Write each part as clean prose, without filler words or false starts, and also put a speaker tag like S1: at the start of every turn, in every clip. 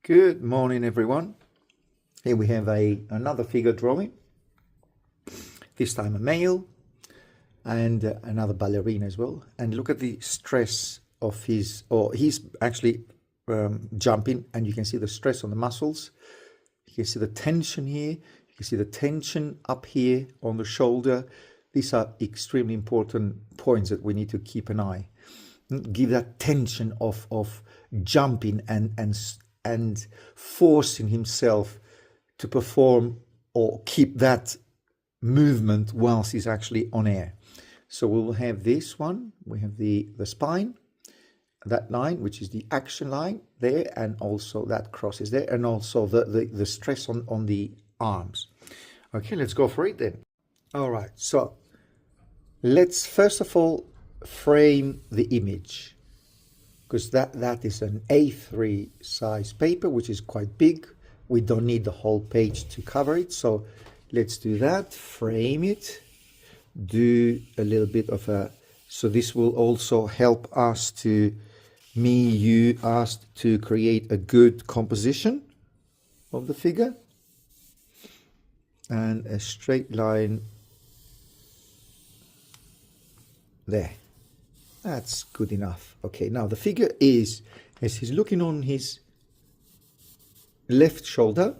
S1: Good morning, everyone. Here we have another figure drawing, this time a male and another ballerina as well. And look at the stress of he's actually jumping, and you can see the stress on the muscles. You can see the tension here. You can see the tension up here on the shoulder. These are extremely important points that we need to keep an eye. Give that tension of jumping and forcing himself to perform or keep that movement whilst he's actually on air. So we will have this one. We have the spine, that line, which is the action line there, and also that cross is there, and also the stress on the arms. Okay, let's go for it then. All right, so let's first of all frame the image, because that is an A3 size paper, which is quite big. We don't need the whole page to cover it, so let's do that. Frame it, do a little bit of a, so this will also help us to, us to create a good composition of the figure, and a straight line there. That's good enough. Okay, now the figure is, as he's looking on his left shoulder,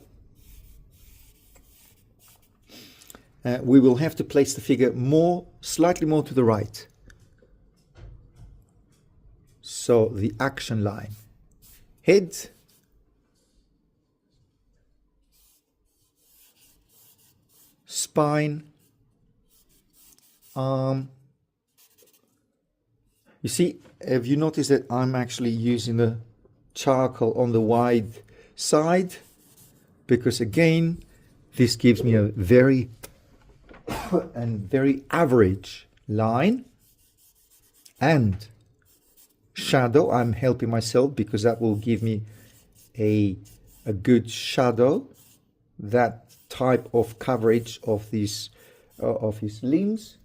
S1: we will have to place the figure slightly more to the right. So the action line, head, spine, arm. You see, have you noticed that I'm actually using the charcoal on the wide side? Because again, this gives me a very average line and shadow. I'm helping myself because that will give me a good shadow, that type of coverage of these of his limbs.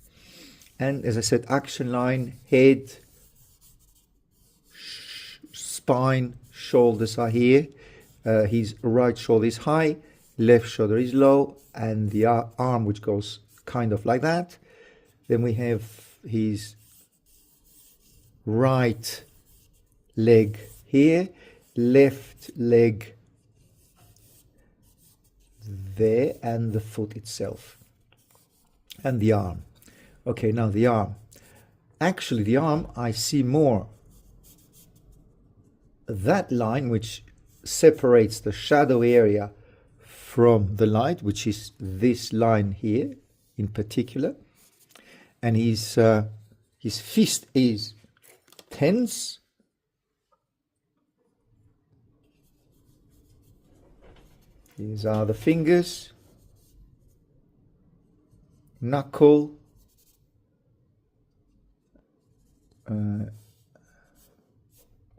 S1: And as I said, action line, head, spine, shoulders are here. His right shoulder is high, left shoulder is low, and the arm, which goes kind of like that. Then we have his right leg here, left leg there, and the foot itself, and the arm. Okay, now the arm. Actually, the arm, I see more that line which separates the shadow area from the light, which is this line here in particular, and his fist is tense. These are the fingers, knuckle,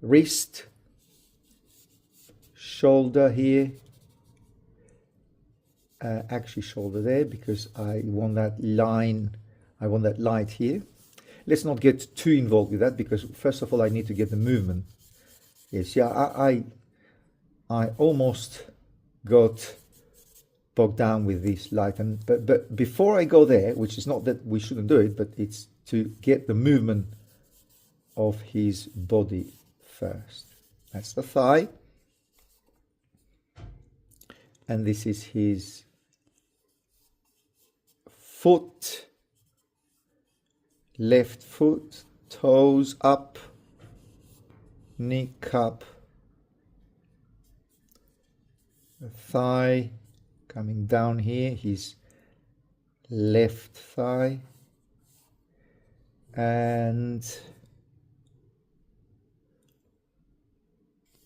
S1: wrist, shoulder here, actually shoulder there, because I want that line, I want that light here. Let's not get too involved with that, because first of all I need to get the movement. Yes, yeah, I almost got bogged down with this light, and but before I go there, which is not that we shouldn't do it, but it's to get the movement of his body first. That's the thigh, and this is his foot, left foot, toes up, knee cup, the thigh coming down here, his left thigh, and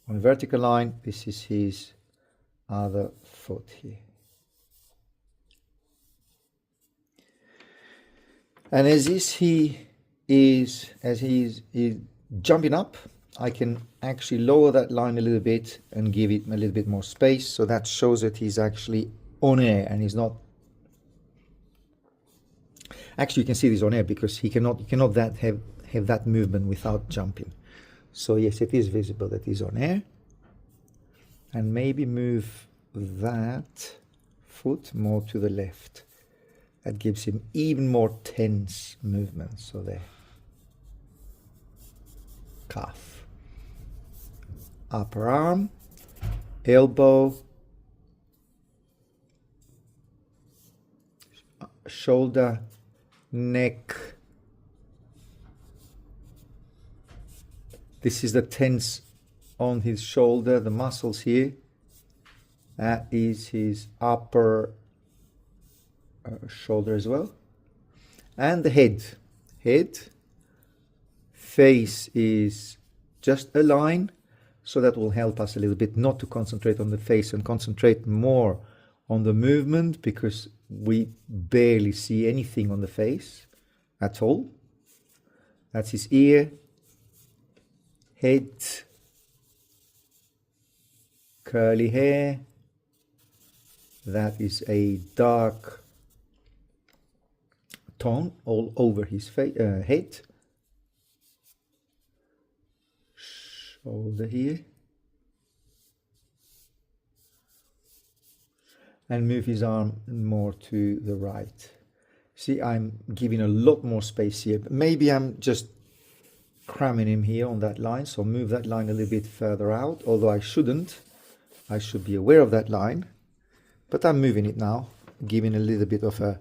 S1: on vertical line, this is his other foot here. And as he's jumping up, I can actually lower that line a little bit and give it a little bit more space, so that shows that he's actually on air and he's not. Actually, you can see this on air because he cannot have that movement without jumping. So yes, it is visible that he's on air. and maybe move that foot more to the left. That gives him even more tense movement. So there. Calf. Upper arm, elbow, shoulder, neck. This is the tense on his shoulder, the muscles here. That is his upper shoulder as well. And the head. Head. Face is just a line. So that will help us a little bit not to concentrate on the face and concentrate more on the movement, because we barely see anything on the face at all. That's his ear, head, curly hair. That is a dark tone all over his head. Shoulder here. And move his arm more to the right. See, I'm giving a lot more space here. But maybe I'm just cramming him here on that line. So move that line a little bit further out. Although I shouldn't. I should be aware of that line. But I'm moving it now. Giving a little bit of a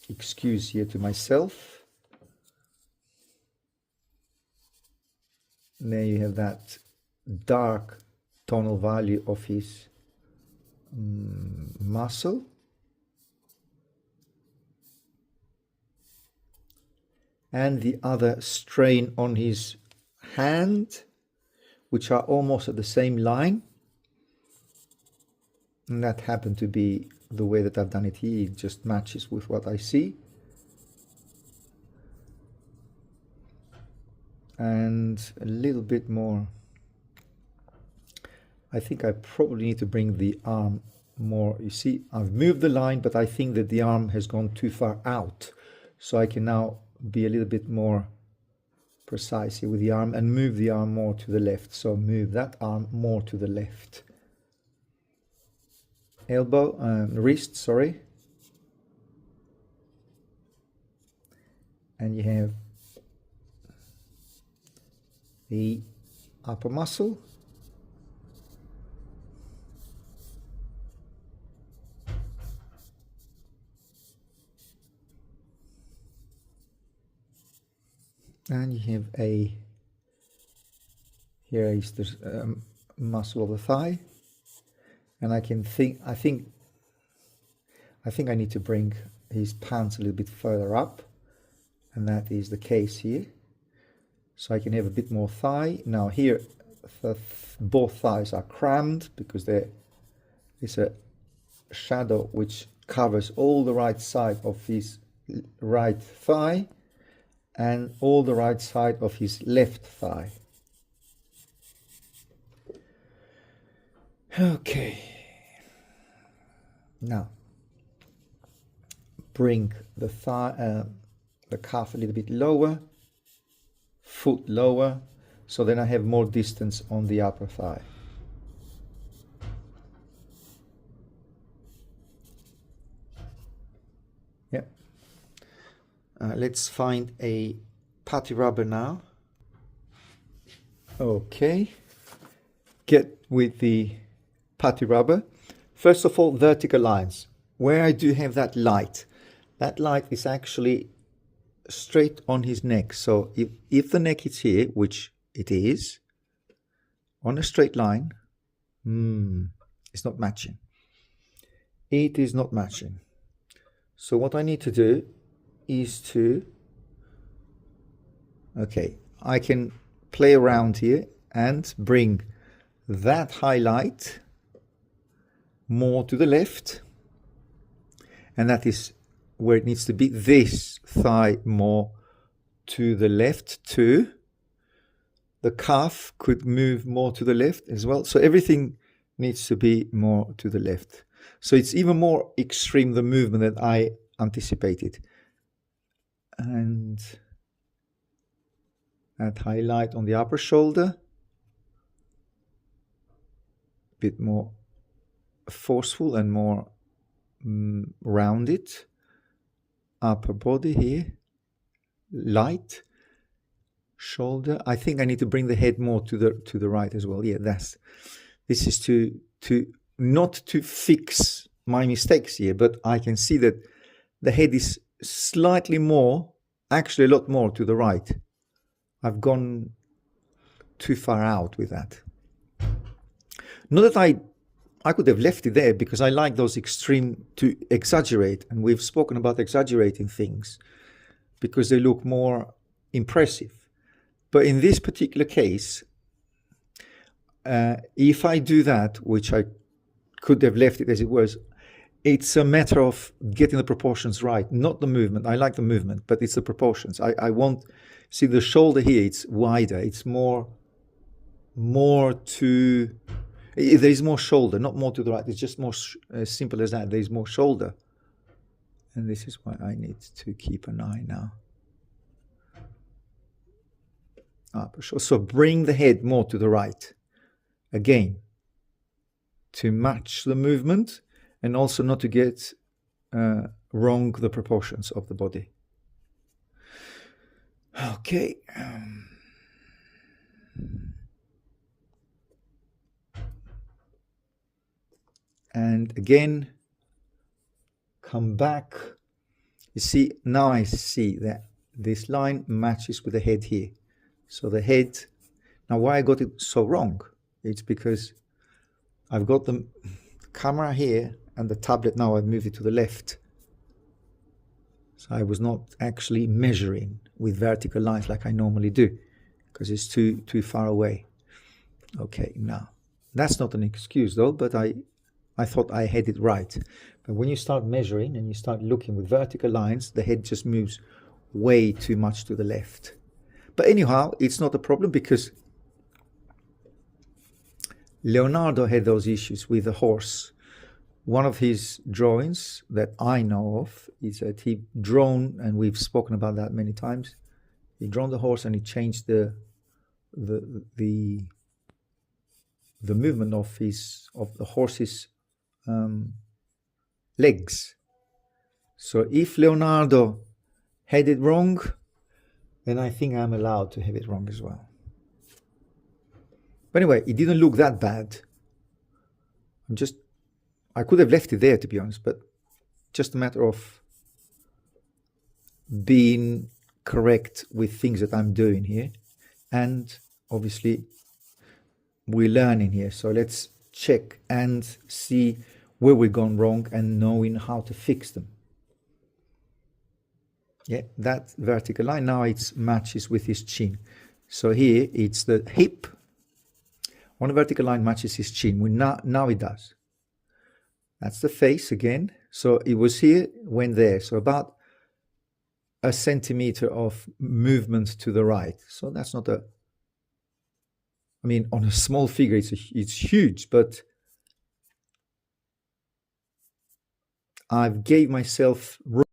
S1: excuse here to myself. There you have that dark tonal value of his muscle. And the other strain on his hand, which are almost at the same line. And that happened to be the way that I've done it here. It just matches with what I see. And a little bit more. I think I probably need to bring the arm more. You see, I've moved the line, but I think that the arm has gone too far out. So I can now be a little bit more precise here with the arm and move the arm more to the left. So move that arm more to the left. Wrist, sorry. And you have the upper muscle. And you have here is the muscle of the thigh. And I think I need to bring his pants a little bit further up. And that is the case here. So I can have a bit more thigh. Now here, both thighs are crammed because there is a shadow which covers all the right side of his right thigh and all the right side of his left thigh. Okay. Now, bring the thigh, the calf a little bit lower, foot lower, so then I have more distance on the upper thigh. Yeah. Let's find a putty rubber now. Okay. Get with the putty rubber. First of all, vertical lines. Where I do have that light is actually straight on his neck. So if the neck is here, which it is, on a straight line, it's not matching. It is not matching. So what I need to do is to, okay, I can play around here and bring that highlight more to the left, and that is where it needs to be. This thigh more to the left too. The calf could move more to the left as well. So everything needs to be more to the left. So it's even more extreme, the movement that I anticipated. And that highlight on the upper shoulder. bit more forceful and more rounded. Upper body here, light. Shoulder. I think I need to bring the head more to the right as well. Yeah, this is to not to fix my mistakes here, but I can see that the head is slightly more, actually a lot more to the right. I've gone too far out with that. Not that I could have left it there, because I like those extreme to exaggerate, and we've spoken about exaggerating things because they look more impressive. But in this particular case, if I do that, which I could have left it as it was, it's a matter of getting the proportions right, not the movement. I like the movement, but it's the proportions. I want, see the shoulder here, it's wider, it's more to, there is more shoulder, not more to the right. It's just more simple as that. There is more shoulder. And this is why I need to keep an eye now. So bring the head more to the right, again, to match the movement and also not to get wrong the proportions of the body. Okay. And again, come back. You see, now I see that this line matches with the head here. So the head, now why I got it so wrong, it's because I've got the camera here and the tablet, now I've moved it to the left. So I was not actually measuring with vertical lines like I normally do, because it's too far away. Okay, now, that's not an excuse though, but I thought I had it right. But when you start measuring and you start looking with vertical lines, the head just moves way too much to the left. But anyhow, it's not a problem, because Leonardo had those issues with the horse. One of his drawings that I know of is that he drawn, and we've spoken about that many times, he drawn the horse and he changed the movement of the horse's legs. So if Leonardo had it wrong, then I think I'm allowed to have it wrong as well. But anyway, it didn't look that bad. I could have left it there, to be honest, but just a matter of being correct with things that I'm doing here. And obviously, we're learning here. So let's check and see where we've gone wrong and knowing how to fix them. Yeah, that vertical line, now it matches with his chin. So here it's the hip. One vertical line matches his chin. Now it does. That's the face again. So it was here, went there. So about a centimeter of movement to the right. So that's not a, I mean, on a small figure, it's huge, but I've gave myself room.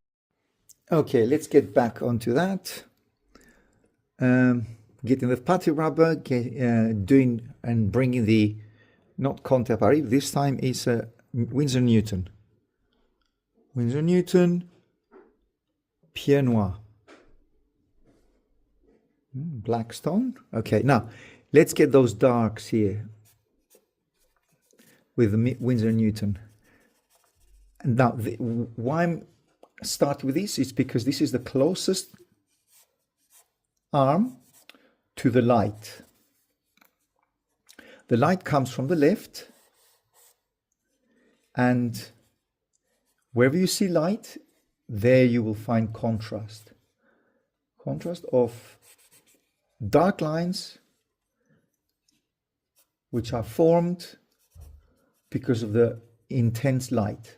S1: Okay, let's get back onto that. Getting the putty rubber, doing and bringing the, not contemporary, this time is a Winsor Newton. Winsor Newton, Pierre Noir. Blackstone. Okay, now let's get those darks here with the Winsor Newton. And now, why I'm starting with this is because this is the closest arm to the light. The light comes from the left, and wherever you see light, there you will find contrast. Contrast of dark lines which are formed because of the intense light,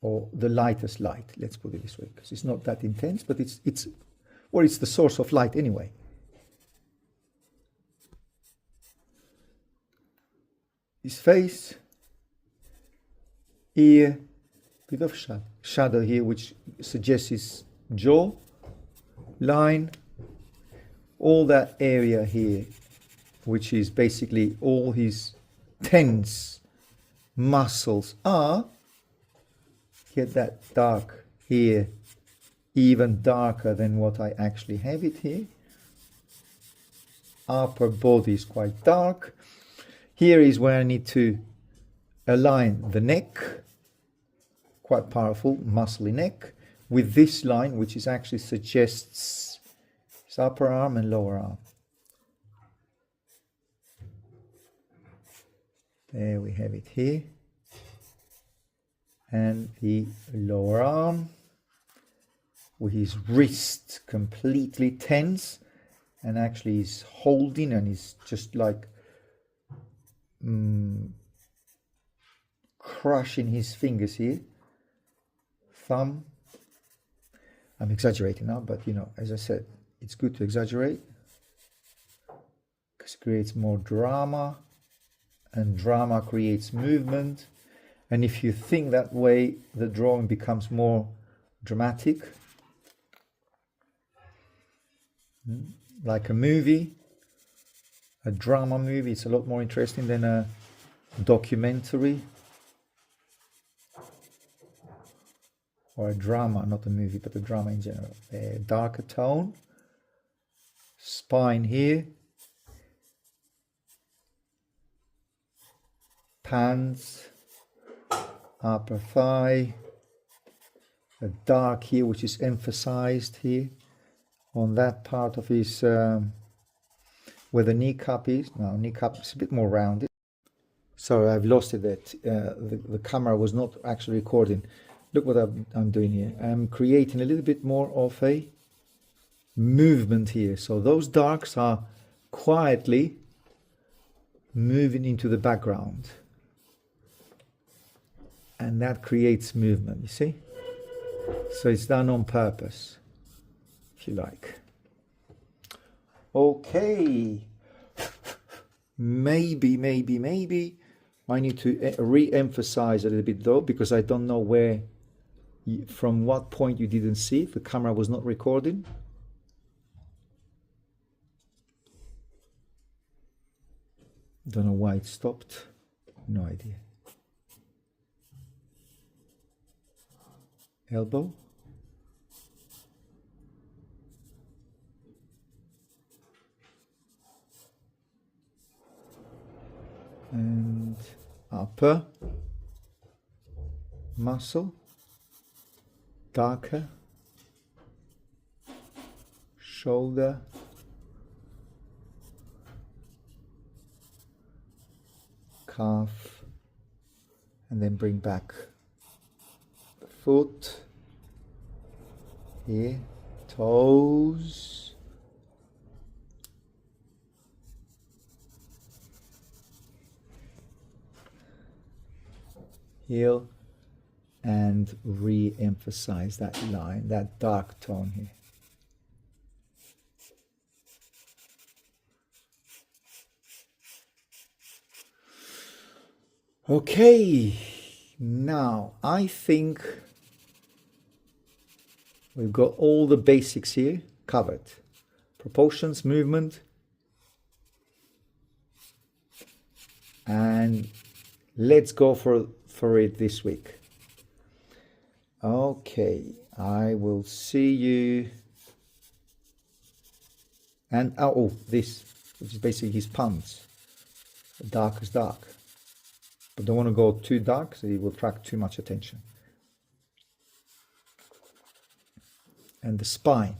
S1: or the lightest light, let's put it this way, because it's not that intense, but it's the source of light anyway. His face, ear, bit of shadow here, which suggests his jaw line, all that area here, which is basically all his tense muscles are, get that dark here, even darker than what I actually have it here. Upper body is quite dark. Here is where I need to align the neck, quite powerful, muscly neck, with this line, which is actually suggests his upper arm and lower arm. There we have it here. And the lower arm, with his wrist completely tense, and actually he's holding and he's just like crushing his fingers here. Thumb. I'm exaggerating now, but you know, as I said, it's good to exaggerate because it creates more drama, and drama creates movement. And if you think that way, the drawing becomes more dramatic. Like a movie, a drama movie, it's a lot more interesting than a documentary. Or a drama, not a movie, but a drama in general. A darker tone. Spine here. Pants. Upper thigh. A dark here, which is emphasized here on that part of his, where the kneecap is. Now, kneecap is a bit more rounded. Sorry, I've lost it. That the camera was not actually recording. Look what I'm doing here. I'm creating a little bit more of a movement here. So those darks are quietly moving into the background. And that creates movement, you see? So it's done on purpose, if you like. Okay. Maybe I need to re-emphasize a little bit though, because I don't know where, from what point you didn't see it. The camera was not recording. Don't know why it stopped. No idea. Elbow. And upper muscle, darker, shoulder, calf, and then bring back the foot, here, toes, heel, and re-emphasize that line, that dark tone here. Okay, now I think we've got all the basics here covered. Proportions, movement, and let's go for it this week. Okay, I will see you. And this, which is basically his palms. Dark is dark. But don't want to go too dark, so it will attract too much attention. And the spine.